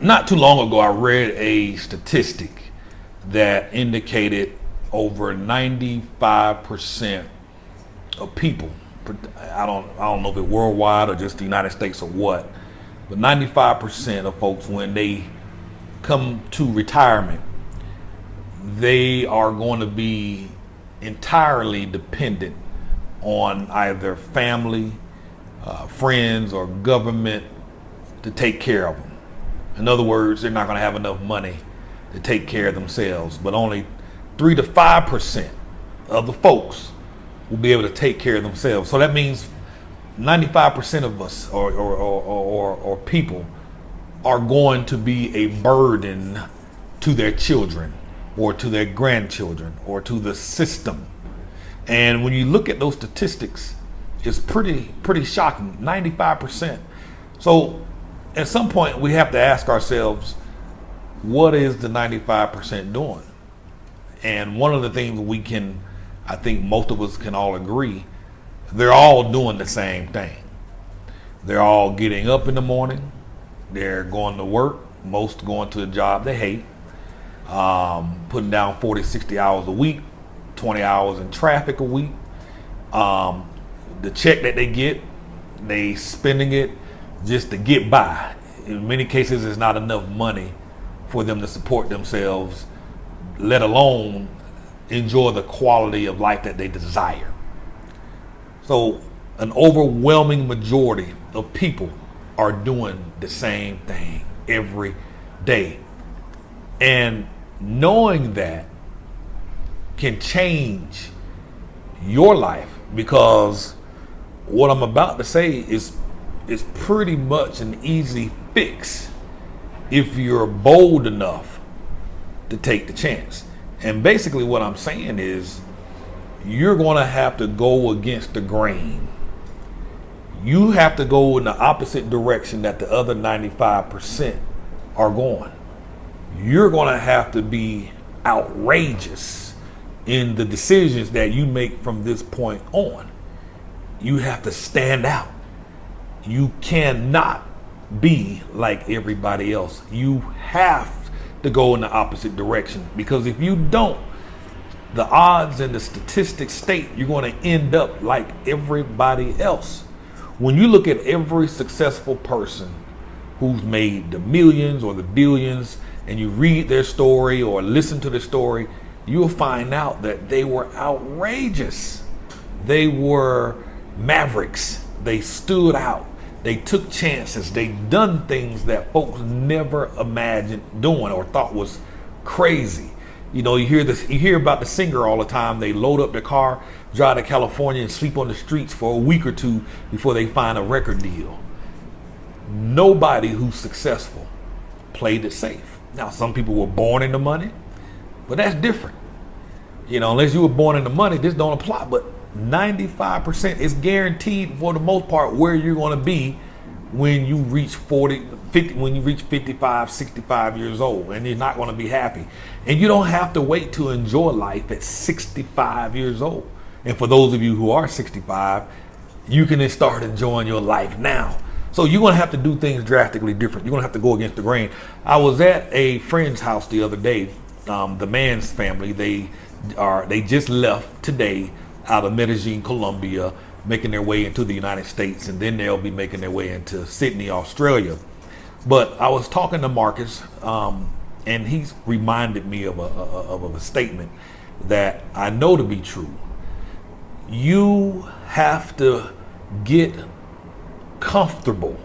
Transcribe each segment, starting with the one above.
Not too long ago, I read a statistic that indicated over 95% of people, I don't know if it's worldwide or just the United States or what, but 95% of folks, when they come to retirement, they are going to be entirely dependent on either family, friends, or government to take care of them. In other words, they're not going to have enough money to take care of themselves, but only 3 to 5% of the folks will be able to take care of themselves. So that means 95% of us or people are going to be a burden to their children or to their grandchildren or to the system. And when you look at those statistics, it's pretty shocking, 95%. So at some point we have to ask ourselves, what is the 95% doing? And one of the things I think most of us can all agree, they're all doing the same thing. They're all getting up in the morning, they're going to work, most going to a job they hate, putting down 40, 60 hours a week, 20 hours in traffic a week. The check that they get, they spending it just to get by. In many cases, it's not enough money for them to support themselves, let alone enjoy the quality of life that they desire. So an overwhelming majority of people are doing the same thing every day. And knowing that can change your life, because what I'm about to say is pretty much an easy fix if you're bold enough to take the chance. And basically what I'm saying is, you're going to have to go against the grain. You have to go in the opposite direction that the other 95% are going. You're going to have to be outrageous in the decisions that you make from this point on. You have to stand out. You cannot be like everybody else. You have to go in the opposite direction, because if you don't, the odds and the statistics state you're going to end up like everybody else. When you look at every successful person who's made the millions or the billions, and you read their story or listen to their story, you'll find out that they were outrageous. They were mavericks. They stood out. They took chances. They done things that folks never imagined doing or thought was crazy. You know, you hear about the singer all the time. They load up their car, drive to California, and sleep on the streets for a week or two before they find a record deal. Nobody who's successful played it safe. Now, some people were born into money, but that's different. You know, unless you were born into money, this don't apply. But 95% is guaranteed for the most part where you're going to be when you reach 40, 50, when you reach 55, 65 years old, and you're not going to be happy. And you don't have to wait to enjoy life at 65 years old. And for those of you who are 65, you can then start enjoying your life now. So you're going to have to do things drastically different. You're going to have to go against the grain. I was at a friend's house the other day. The man's family, they just left today out of Medellin, Colombia, making their way into the United States, and then they'll be making their way into Sydney, Australia. But I was talking to Marcus, and he's reminded me of a statement that I know to be true. You have to get comfortable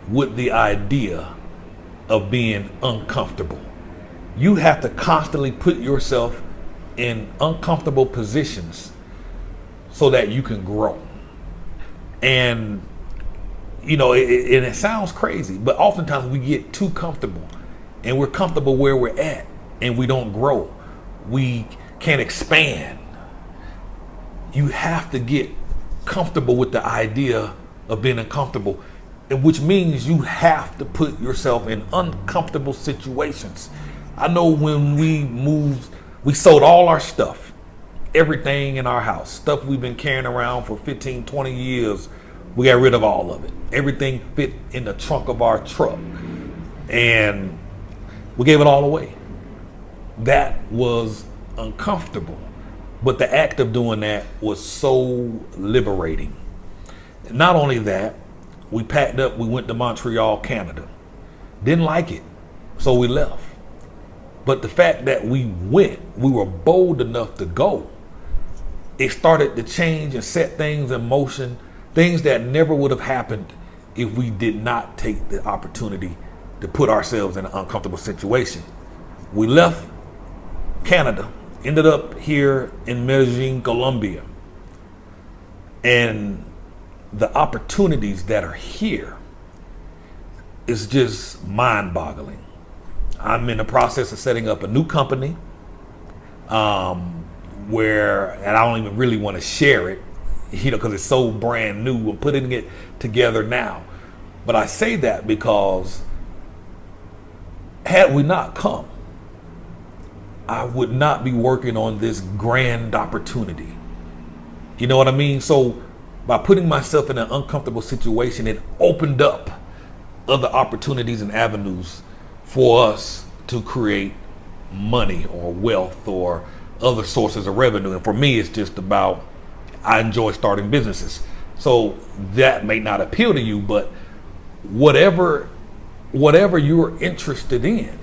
with the idea of being uncomfortable. You have to constantly put yourself in uncomfortable positions so that you can grow. And you know, it sounds crazy, but oftentimes we get too comfortable, and we're comfortable where we're at, and we don't grow. We can't expand. You have to get comfortable with the idea of being uncomfortable, which means you have to put yourself in uncomfortable situations. I know when we moved, we sold all our stuff, everything in our house, stuff we've been carrying around for 15, 20 years. We got rid of all of it. Everything fit in the trunk of our truck. And we gave it all away. That was uncomfortable. But the act of doing that was so liberating. Not only that, we packed up, we went to Montreal, Canada. Didn't like it, so we left. But the fact that we went, we were bold enough to go. It started to change and set things in motion, things that never would have happened if we did not take the opportunity to put ourselves in an uncomfortable situation. We left Canada, ended up here in Medellin, Colombia. And the opportunities that are here is just mind-boggling. I'm in the process of setting up a new company where, and I don't even really want to share it, because it's so brand new. We're putting it together now. But I say that because had we not come, I would not be working on this grand opportunity. You know what I mean? So by putting myself in an uncomfortable situation, it opened up other opportunities and avenues for us to create money or wealth or other sources of revenue. And for me, it's just about, I enjoy starting businesses. So that may not appeal to you, but whatever you're interested in,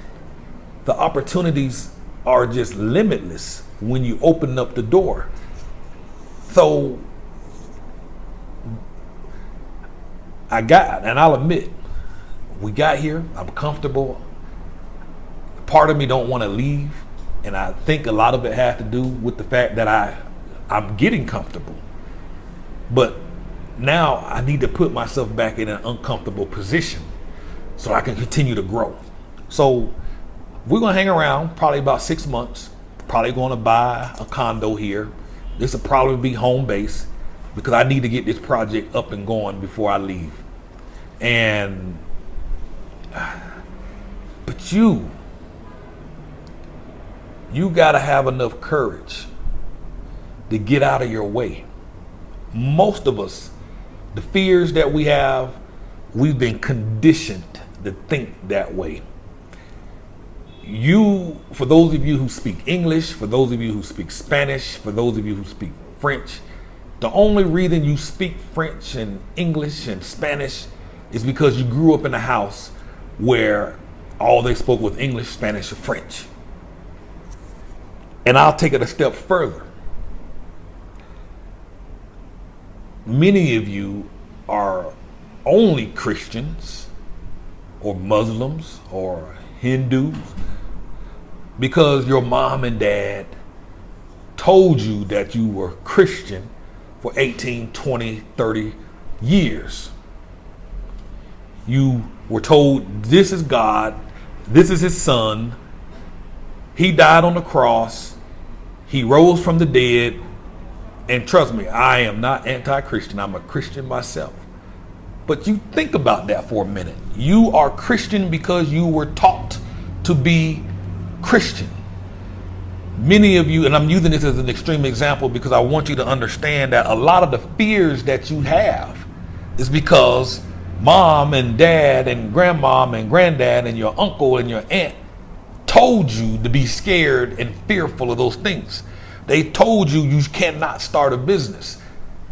the opportunities are just limitless when you open up the door. So and I'll admit, we got here, I'm comfortable. Part of me don't want to leave. And I think a lot of it has to do with the fact that I'm getting comfortable. But now I need to put myself back in an uncomfortable position so I can continue to grow. So we're going to hang around probably about 6 months, probably going to buy a condo here. This will probably be home base because I need to get this project up and going before I leave. But you got to have enough courage to get out of your way. Most of us, the fears that we have, we've been conditioned to think that way. For those of you who speak English, for those of you who speak Spanish, for those of you who speak French, the only reason you speak French and English and Spanish is because you grew up in a house where all they spoke was English, Spanish, or French. And I'll take it a step further. Many of you are only Christians or Muslims or Hindus because your mom and dad told you that you were Christian for 18, 20, 30 years. You were told this is God, this is his son, he died on the cross, he rose from the dead. And trust me, I am not anti-Christian. I'm a Christian myself. But you think about that for a minute. You are Christian because you were taught to be Christian. Many of you, and I'm using this as an extreme example because I want you to understand that a lot of the fears that you have is because mom and dad and grandmom and granddad and your uncle and your aunt told you to be scared and fearful of those things. They told you you cannot start a business.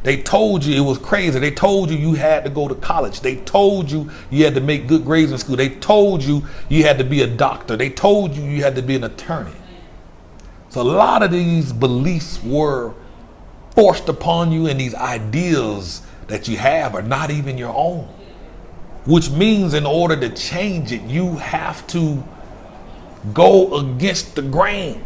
They told you it was crazy. They told you you had to go to college. They told you you had to make good grades in school. They told you you had to be a doctor. They told you you had to be an attorney. So a lot of these beliefs were forced upon you, and these ideas that you have are not even your own. Which means in order to change it, you have to go against the grain.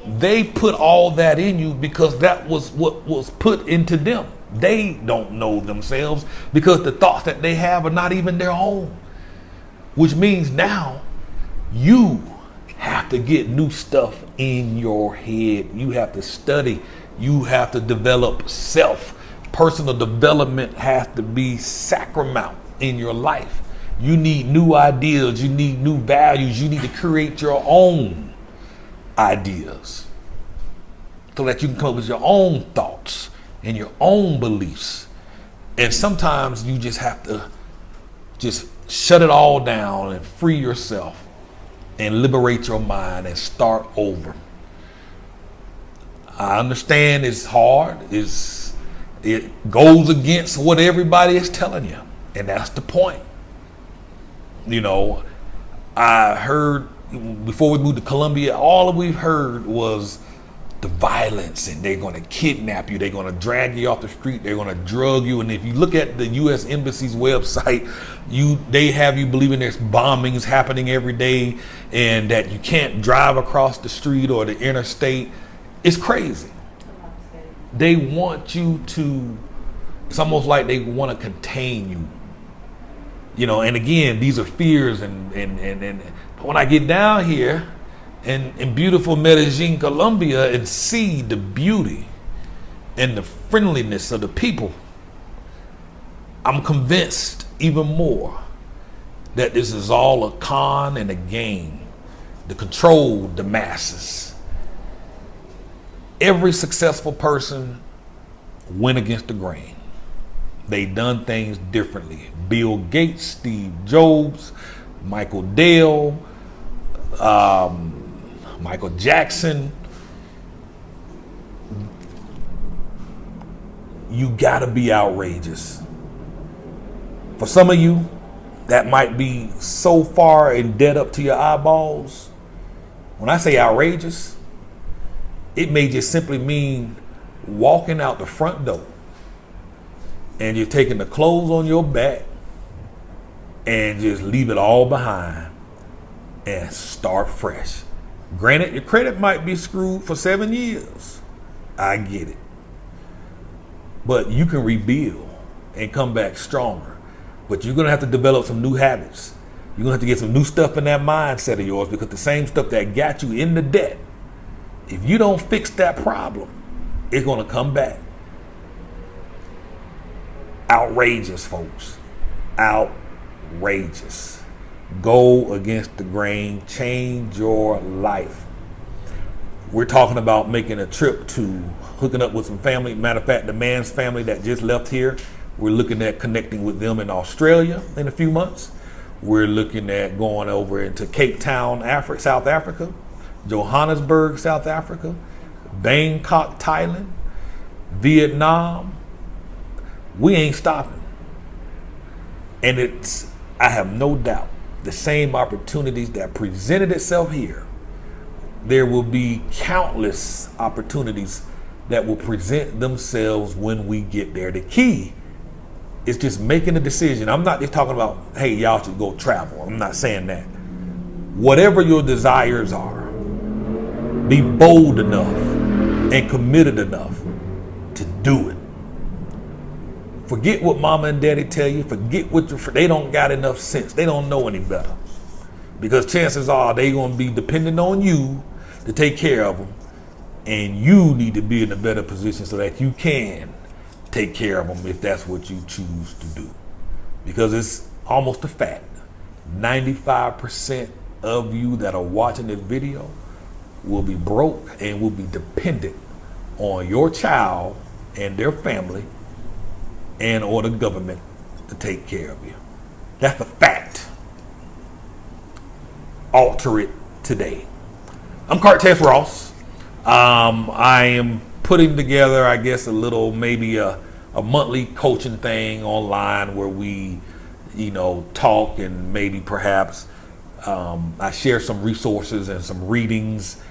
They put all that in you because that was what was put into them. They don't know themselves because the thoughts that they have are not even their own. Which means now you have to get new stuff in your head. You have to study. You have to develop self. Personal development has to be sacrosanct in your life. You need new ideas. You need new values. You need to create your own ideas so that you can come up with your own thoughts and your own beliefs. And sometimes you just have to Just shut it all down and free yourself and liberate your mind and start over. I understand it's hard. It goes against what everybody is telling you. And that's the point. You know, I heard before we moved to Colombia, all we've heard was the violence, and they're going to kidnap you. They're going to drag you off the street. They're going to drug you. And if you look at the U.S. Embassy's website, they have you believing there's bombings happening every day and that you can't drive across the street or the interstate. It's crazy. They want you to, it's almost like they want to contain you. You know, and again, these are fears and but when I get down here in beautiful Medellin, Colombia, and see the beauty and the friendliness of the people, I'm convinced even more that this is all a con and a game to control the masses. Every successful person went against the grain. They done things differently. Bill Gates, Steve Jobs, Michael Dell, Michael Jackson. You gotta be outrageous. For some of you, that might be so far in debt up to your eyeballs. When I say outrageous, it may just simply mean walking out the front door and you're taking the clothes on your back and just leave it all behind and start fresh. Granted, your credit might be screwed for 7 years. I get it. But you can rebuild and come back stronger. But you're going to have to develop some new habits. You're going to have to get some new stuff in that mindset of yours, because the same stuff that got you in the debt, if you don't fix that problem, it's going to come back. Outrageous, folks. Outrageous. Go against the grain. Change your life. We're talking about making a trip to hooking up with some family. Matter of fact, the man's family that just left here, we're looking at connecting with them in Australia in a few months. We're looking at going over into Cape Town, South Africa, Johannesburg, South Africa, Bangkok, Thailand, Vietnam. We ain't stopping. And I have no doubt, the same opportunities that presented itself here, there will be countless opportunities that will present themselves when we get there. The key is just making a decision. I'm not just talking about, hey, y'all should go travel. I'm not saying that. Whatever your desires are, be bold enough and committed enough to do it. Forget what mama and daddy tell you. Forget what they don't got enough sense. They don't know any better. Because chances are they going to be dependent on you to take care of them. And you need to be in a better position so that you can take care of them if that's what you choose to do. Because it's almost a fact. 95% of you that are watching this video will be broke and will be dependent on your child and their family and or the government to take care of you. That's a fact. Alter it today. I'm Cartez Ross. I am putting together, I guess, a little, maybe a monthly coaching thing online where we, talk, and maybe perhaps I share some resources and some readings,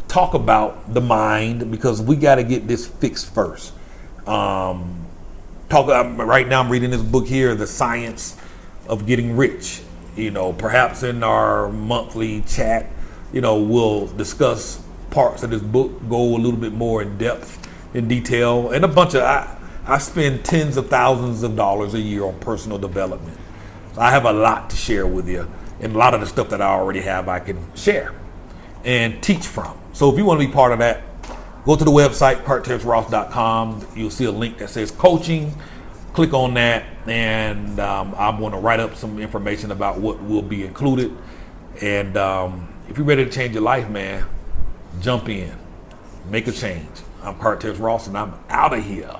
talk about the mind, because we got to get this fixed first. Right now I'm reading this book here, The Science of Getting Rich. Perhaps in our monthly chat, we'll discuss parts of this book, go a little bit more in depth, in detail, and I spend tens of thousands of dollars a year on personal development. So I have a lot to share with you, and a lot of the stuff that I already have I can share and teach from. So if you want to be part of that, go to the website, cartezross.com. You'll see a link that says coaching. Click on that, and I'm going to write up some information about what will be included. And if you're ready to change your life, man, jump in, make a change. I'm Cartez Ross, and I'm out of here.